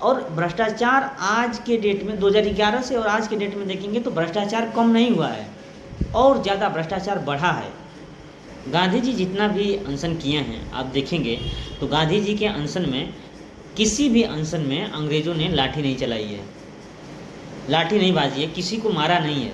और भ्रष्टाचार आज के डेट में 2011 से और आज के डेट में देखेंगे तो भ्रष्टाचार कम नहीं हुआ है और ज़्यादा भ्रष्टाचार बढ़ा है। गांधी जी जितना भी अनशन किए हैं आप देखेंगे तो गांधी जी के अनशन में किसी भी अनशन में अंग्रेज़ों ने लाठी नहीं चलाई है, लाठी नहीं बाजी है, किसी को मारा नहीं है।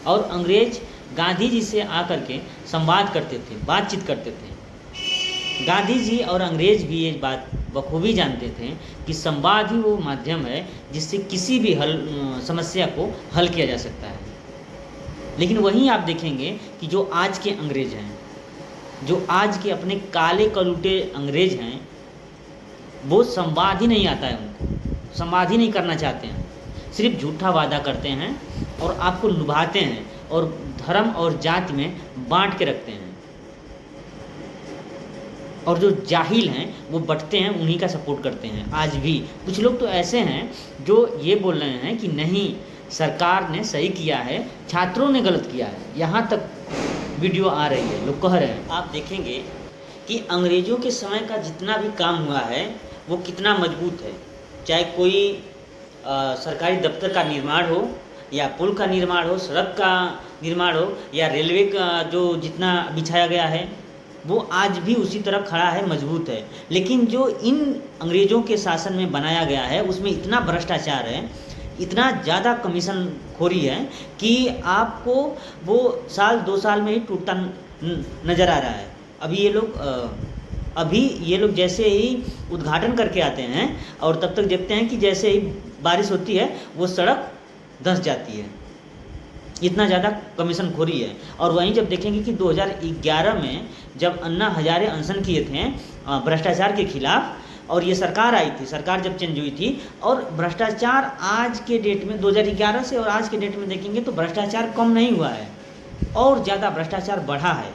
और अंग्रेज गांधी जी से आकर के संवाद करते थे, बातचीत करते थे। गांधी जी और अंग्रेज भी ये बात बखूबी जानते थे कि संवाद ही वो माध्यम है जिससे किसी भी समस्या को हल किया जा सकता है। लेकिन वहीं आप देखेंगे कि जो आज के अंग्रेज हैं, जो आज के अपने काले कलूटे अंग्रेज हैं, वो संवाद ही नहीं आता है उनको, संवाद ही नहीं करना चाहते हैं, सिर्फ झूठा वादा करते हैं और आपको लुभाते हैं और धर्म और जाति में बांट के रखते हैं। और जो जाहिल हैं वो बंटते हैं, उन्हीं का सपोर्ट करते हैं। आज भी कुछ लोग तो ऐसे हैं जो ये बोल रहे हैं कि नहीं सरकार ने सही किया है, छात्रों ने गलत किया है। यहाँ तक वीडियो आ रही है, लोग कह रहे हैं। आप देखेंगे कि अंग्रेज़ों के समय का जितना भी काम हुआ है वो कितना मजबूत है। चाहे कोई सरकारी दफ्तर का निर्माण हो या पुल का निर्माण हो, सड़क का निर्माण हो या रेलवे का जो जितना बिछाया गया है वो आज भी उसी तरह खड़ा है, मजबूत है। लेकिन जो इन अंग्रेज़ों के शासन में बनाया गया है उसमें इतना भ्रष्टाचार है, इतना ज़्यादा कमीशन खोरी है कि आपको वो साल 2 साल में ही टूटता नज़र आ रहा है। अभी ये लोग जैसे ही उद्घाटन करके आते हैं और तब तक देखते हैं कि जैसे ही बारिश होती है वो सड़क धंस जाती है, इतना ज़्यादा कमीशन खोरी है। और वहीं जब देखेंगे कि 2011 में जब अन्ना हजारे अनशन किए थे भ्रष्टाचार के खिलाफ और ये सरकार आई थी, सरकार जब चेंज हुई थी, और भ्रष्टाचार आज के डेट में 2011 से और आज के डेट में देखेंगे तो भ्रष्टाचार कम नहीं हुआ है और ज़्यादा भ्रष्टाचार बढ़ा है।